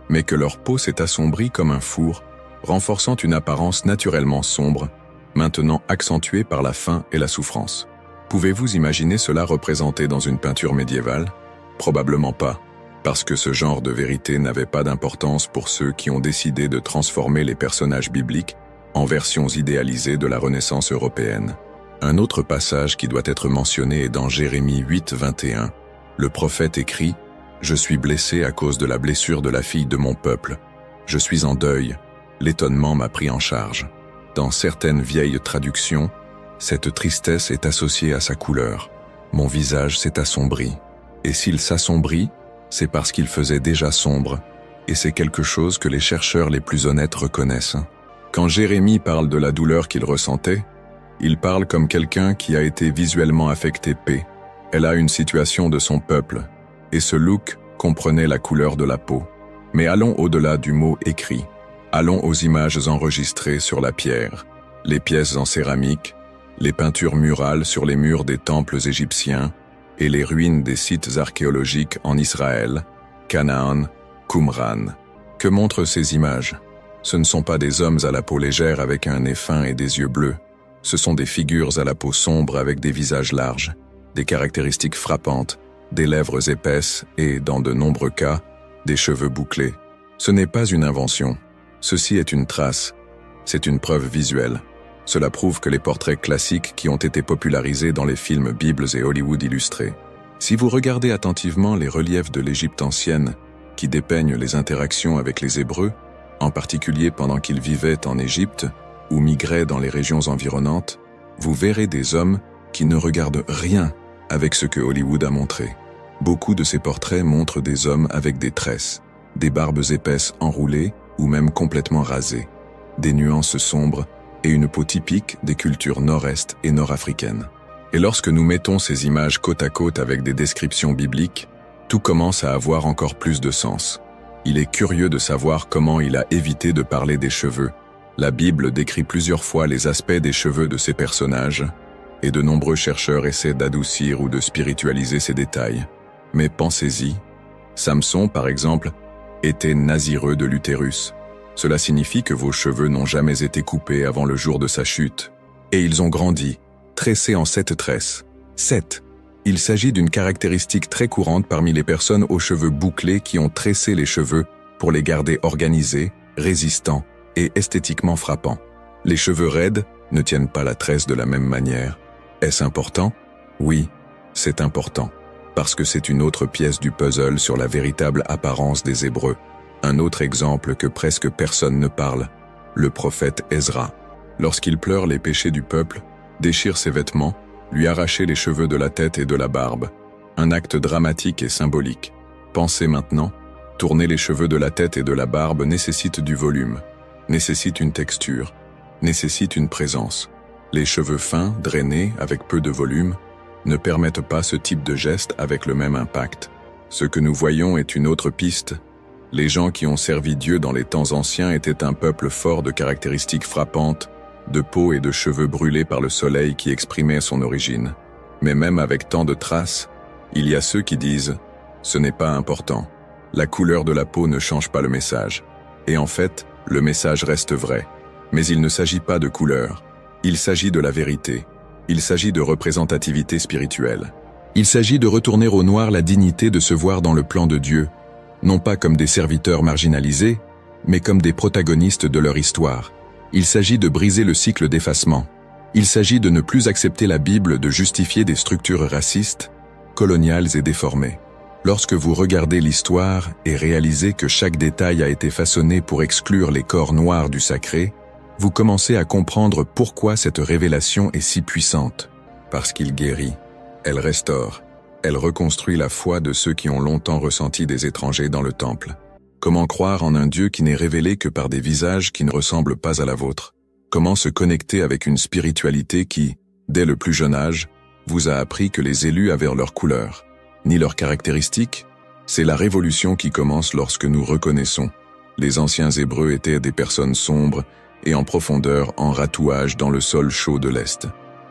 mais que leur peau s'est assombrie comme un four, renforçant une apparence naturellement sombre, maintenant accentuée par la faim et la souffrance. Pouvez-vous imaginer cela représenté dans une peinture médiévale? Probablement pas, parce que ce genre de vérité n'avait pas d'importance pour ceux qui ont décidé de transformer les personnages bibliques en versions idéalisées de la Renaissance européenne. Un autre passage qui doit être mentionné est dans Jérémie 8, 21. Le prophète écrit « Je suis blessé à cause de la blessure de la fille de mon peuple. Je suis en deuil. L'étonnement m'a pris en charge. » Dans certaines vieilles traductions, cette tristesse est associée à sa couleur. Mon visage s'est assombri. Et s'il s'assombrit, c'est parce qu'il faisait déjà sombre, et c'est quelque chose que les chercheurs les plus honnêtes reconnaissent. Quand Jérémie parle de la douleur qu'il ressentait, il parle comme quelqu'un qui a été visuellement affecté paix. Elle a une situation de son peuple, et ce look comprenait la couleur de la peau. Mais allons au-delà du mot écrit. Allons aux images enregistrées sur la pierre, les pièces en céramique, les peintures murales sur les murs des temples égyptiens et les ruines des sites archéologiques en Israël, Canaan, Qumran. Que montrent ces images? Ce ne sont pas des hommes à la peau légère avec un nez fin et des yeux bleus. Ce sont des figures à la peau sombre avec des visages larges, des caractéristiques frappantes, des lèvres épaisses et, dans de nombreux cas, des cheveux bouclés. Ce n'est pas une invention. Ceci est une trace. C'est une preuve visuelle. Cela prouve que les portraits classiques qui ont été popularisés dans les films Bibles et Hollywood illustrés. Si vous regardez attentivement les reliefs de l'Égypte ancienne, qui dépeignent les interactions avec les Hébreux, en particulier pendant qu'ils vivaient en Égypte ou migraient dans les régions environnantes, vous verrez des hommes qui ne regardent rien avec ce que Hollywood a montré. Beaucoup de ces portraits montrent des hommes avec des tresses, des barbes épaisses enroulées ou même complètement rasées, des nuances sombres et une peau typique des cultures nord-est et nord-africaines. Et lorsque nous mettons ces images côte à côte avec des descriptions bibliques, tout commence à avoir encore plus de sens. Il est curieux de savoir comment il a évité de parler des cheveux. La Bible décrit plusieurs fois les aspects des cheveux de ces personnages, et de nombreux chercheurs essaient d'adoucir ou de spiritualiser ces détails. Mais pensez-y, Samson, par exemple, était nazireux de l'utérus. Cela signifie que vos cheveux n'ont jamais été coupés avant le jour de sa chute. Et ils ont grandi, tressés en 7 tresses. 7. Il s'agit d'une caractéristique très courante parmi les personnes aux cheveux bouclés qui ont tressé les cheveux pour les garder organisés, résistants et esthétiquement frappants. Les cheveux raides ne tiennent pas la tresse de la même manière. Est-ce important? Oui, c'est important, parce que c'est une autre pièce du puzzle sur la véritable apparence des Hébreux. Un autre exemple que presque personne ne parle, le prophète Ezra. Lorsqu'il pleure les péchés du peuple, déchire ses vêtements, lui arracher les cheveux de la tête et de la barbe. Un acte dramatique et symbolique. Pensez maintenant, tourner les cheveux de la tête et de la barbe nécessite du volume, nécessite une texture, nécessite une présence. Les cheveux fins, drainés, avec peu de volume, ne permettent pas ce type de geste avec le même impact. Ce que nous voyons est une autre piste. Les gens qui ont servi Dieu dans les temps anciens étaient un peuple fort de caractéristiques frappantes, de peau et de cheveux brûlés par le soleil qui exprimaient son origine. Mais même avec tant de traces, il y a ceux qui disent « ce n'est pas important, la couleur de la peau ne change pas le message ». Et en fait, le message reste vrai. Mais il ne s'agit pas de couleur, il s'agit de la vérité, il s'agit de représentativité spirituelle. Il s'agit de retourner au noir la dignité de se voir dans le plan de Dieu, non pas comme des serviteurs marginalisés, mais comme des protagonistes de leur histoire. Il s'agit de briser le cycle d'effacement. Il s'agit de ne plus accepter la Bible de justifier des structures racistes, coloniales et déformées. Lorsque vous regardez l'histoire et réalisez que chaque détail a été façonné pour exclure les corps noirs du sacré, vous commencez à comprendre pourquoi cette révélation est si puissante. Parce qu'il guérit, elle restaure, elle reconstruit la foi de ceux qui ont longtemps ressenti des étrangers dans le temple. Comment croire en un Dieu qui n'est révélé que par des visages qui ne ressemblent pas à la vôtre? Comment se connecter avec une spiritualité qui, dès le plus jeune âge, vous a appris que les élus avaient leur couleur, ni leurs caractéristiques? C'est la révolution qui commence lorsque nous reconnaissons. Les anciens Hébreux étaient des personnes sombres et en profondeur en ratouage dans le sol chaud de l'Est.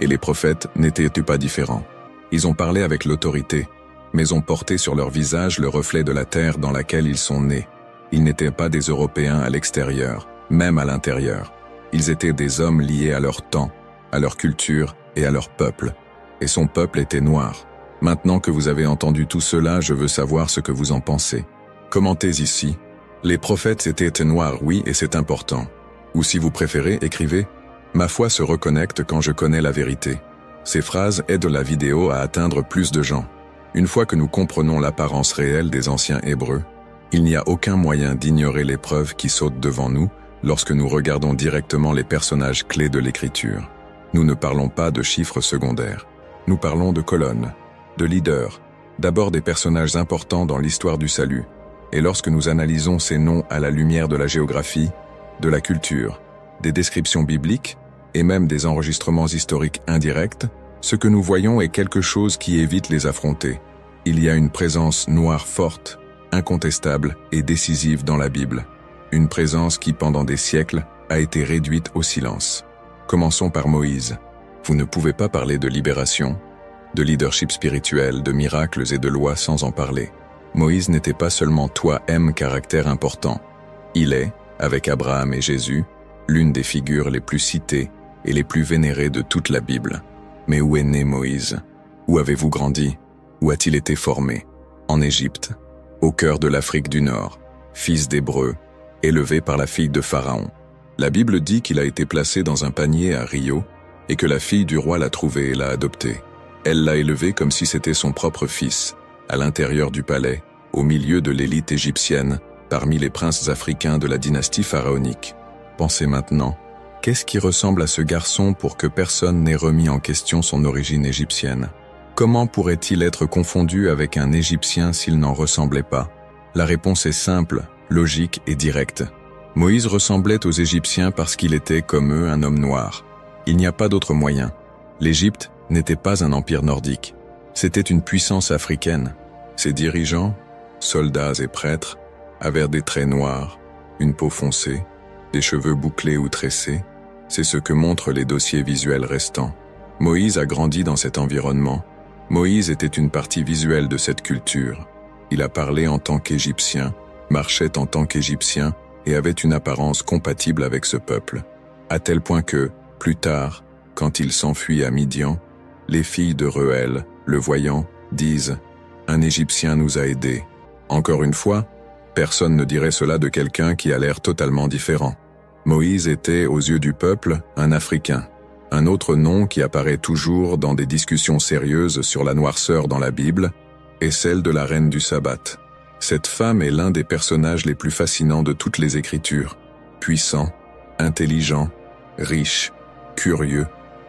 Et les prophètes n'étaient pas différents. Ils ont parlé avec l'autorité, mais ont porté sur leur visage le reflet de la terre dans laquelle ils sont nés. Ils n'étaient pas des Européens à l'extérieur, même à l'intérieur. Ils étaient des hommes liés à leur temps, à leur culture et à leur peuple. Et son peuple était noir. Maintenant que vous avez entendu tout cela, je veux savoir ce que vous en pensez. Commentez ici. Les prophètes étaient noirs, oui, et c'est important. Ou si vous préférez, écrivez « Ma foi se reconnecte quand je connais la vérité ». Ces phrases aident la vidéo à atteindre plus de gens. Une fois que nous comprenons l'apparence réelle des anciens Hébreux, il n'y a aucun moyen d'ignorer les preuves qui sautent devant nous lorsque nous regardons directement les personnages clés de l'Écriture. Nous ne parlons pas de chiffres secondaires. Nous parlons de colonnes, de leaders, d'abord des personnages importants dans l'histoire du salut. Et lorsque nous analysons ces noms à la lumière de la géographie, de la culture, des descriptions bibliques et même des enregistrements historiques indirects, ce que nous voyons est quelque chose qui évite les affronter. Il y a une présence noire forte, incontestable et décisive dans la Bible. Une présence qui, pendant des siècles, a été réduite au silence. Commençons par Moïse. Vous ne pouvez pas parler de libération, de leadership spirituel, de miracles et de lois sans en parler. Moïse n'était pas seulement caractère important. Il est, avec Abraham et Jésus, l'une des figures les plus citées et les plus vénérées de toute la Bible. Mais où est né Moïse? Où avez-vous grandi? Où a-t-il été formé? En Égypte, au cœur de l'Afrique du Nord, fils d'Hébreux, élevé par la fille de Pharaon. La Bible dit qu'il a été placé dans un panier à Rio et que la fille du roi l'a trouvé et l'a adopté. Elle l'a élevé comme si c'était son propre fils, à l'intérieur du palais, au milieu de l'élite égyptienne, parmi les princes africains de la dynastie pharaonique. Pensez maintenant, qu'est-ce qui ressemble à ce garçon pour que personne n'ait remis en question son origine égyptienne? Comment pourrait-il être confondu avec un Égyptien s'il n'en ressemblait pas? La réponse est simple, logique et directe. Moïse ressemblait aux Égyptiens parce qu'il était, comme eux, un homme noir. Il n'y a pas d'autre moyen. L'Égypte n'était pas un empire nordique. C'était une puissance africaine. Ses dirigeants, soldats et prêtres, avaient des traits noirs, une peau foncée, des cheveux bouclés ou tressés. C'est ce que montrent les dossiers visuels restants. Moïse a grandi dans cet environnement. Moïse était une partie visuelle de cette culture. Il a parlé en tant qu'Égyptien, marchait en tant qu'Égyptien et avait une apparence compatible avec ce peuple. À tel point que, plus tard, quand il s'enfuit à Midian, les filles de Reuel, le voyant, disent « Un Égyptien nous a aidés ». Encore une fois, personne ne dirait cela de quelqu'un qui a l'air totalement différent. Moïse était, aux yeux du peuple, un Africain. Un autre nom qui apparaît toujours dans des discussions sérieuses sur la noirceur dans la Bible est celle de la reine du sabbat. Cette femme est l'un des personnages les plus fascinants de toutes les Écritures. Puissant, intelligent, riche, curieux,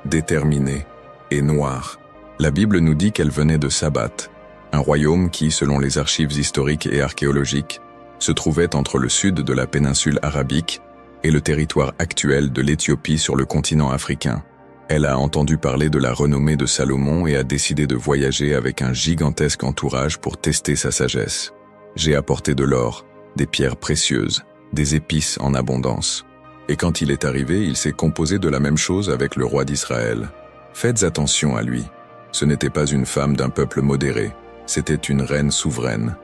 déterminé et noir. La Bible nous dit qu'elle venait de Sabbat, un royaume qui, selon les archives historiques et archéologiques, se trouvait entre le sud de la péninsule arabique et le territoire actuel de l'Éthiopie sur le continent africain. Elle a entendu parler de la renommée de Salomon et a décidé de voyager avec un gigantesque entourage pour tester sa sagesse. J'ai apporté de l'or, des pierres précieuses, des épices en abondance. Et quand il est arrivé, il s'est composé de la même chose avec le roi d'Israël. Faites attention à lui. Ce n'était pas une femme d'un peuple modéré, c'était une reine souveraine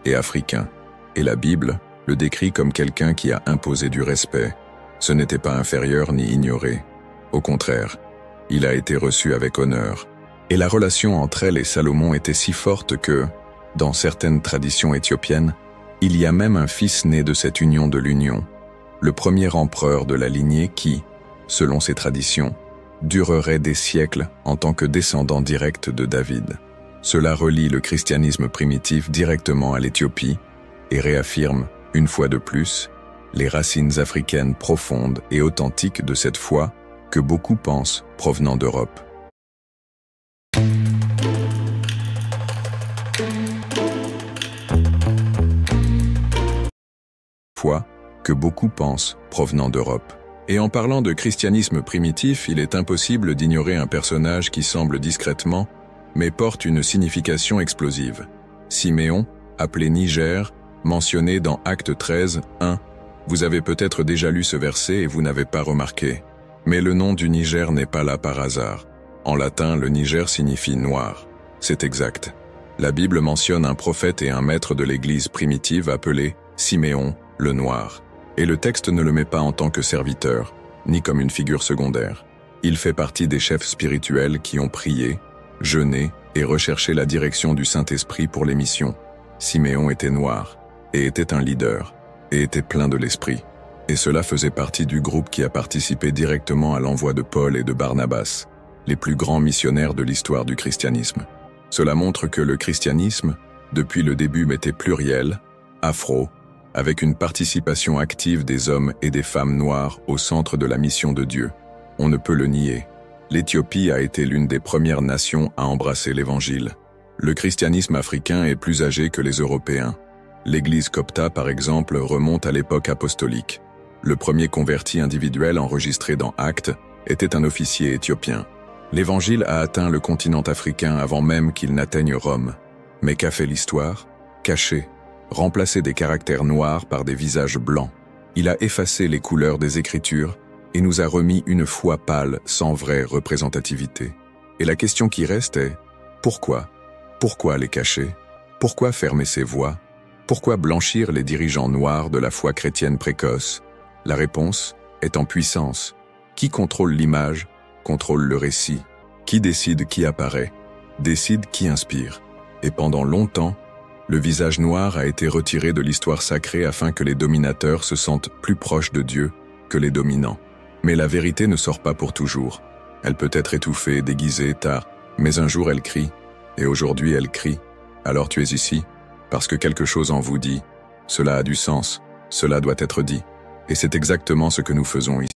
et africain. Et la Bible le décrit comme quelqu'un qui a imposé du respect. Ce n'était pas inférieur ni ignoré. Au contraire, il a été reçu avec honneur. Et la relation entre elle et Salomon était si forte que, dans certaines traditions éthiopiennes, il y a même un fils né de cette union de l'union, le premier empereur de la lignée qui, selon ces traditions, durerait des siècles en tant que descendant direct de David. Cela relie le christianisme primitif directement à l'Éthiopie et réaffirme, une fois de plus, les racines africaines profondes et authentiques de cette foi que beaucoup pensent provenant d'Europe. Foi que beaucoup pensent provenant d'Europe. Et en parlant de christianisme primitif, il est impossible d'ignorer un personnage qui semble discrètement, mais porte une signification explosive. Siméon, appelé Niger, mentionné dans Actes 13, 1. Vous avez peut-être déjà lu ce verset et vous n'avez pas remarqué. Mais le nom du Niger n'est pas là par hasard. En latin, le Niger signifie noir. C'est exact. La Bible mentionne un prophète et un maître de l'Église primitive appelé Siméon, le noir. Et le texte ne le met pas en tant que serviteur, ni comme une figure secondaire. Il fait partie des chefs spirituels qui ont prié, jeûné et recherché la direction du Saint-Esprit pour les missions. Siméon était noir, et était un leader, et était plein de l'esprit. Et cela faisait partie du groupe qui a participé directement à l'envoi de Paul et de Barnabas, les plus grands missionnaires de l'histoire du christianisme. Cela montre que le christianisme, depuis le début, était pluriel, afro, avec une participation active des hommes et des femmes noirs au centre de la mission de Dieu. On ne peut le nier. L'Éthiopie a été l'une des premières nations à embrasser l'Évangile. Le christianisme africain est plus âgé que les Européens. L'église copta, par exemple, remonte à l'époque apostolique. Le premier converti individuel enregistré dans Actes était un officier éthiopien. L'Évangile a atteint le continent africain avant même qu'il n'atteigne Rome. Mais qu'a fait l'histoire? Caché, remplacé des caractères noirs par des visages blancs. Il a effacé les couleurs des Écritures et nous a remis une foi pâle sans vraie représentativité. Et la question qui reste est, pourquoi? Pourquoi les cacher? Pourquoi fermer ces voies? Pourquoi blanchir les dirigeants noirs de la foi chrétienne précoce? La réponse est en puissance. Qui contrôle l'image, contrôle le récit. Qui décide qui apparaît, décide qui inspire. Et pendant longtemps, le visage noir a été retiré de l'histoire sacrée afin que les dominateurs se sentent plus proches de Dieu que les dominants. Mais la vérité ne sort pas pour toujours. Elle peut être étouffée, déguisée, tard, mais un jour elle crie, et aujourd'hui elle crie. Alors tu es ici, parce que quelque chose en vous dit, cela a du sens, cela doit être dit. Et c'est exactement ce que nous faisons ici.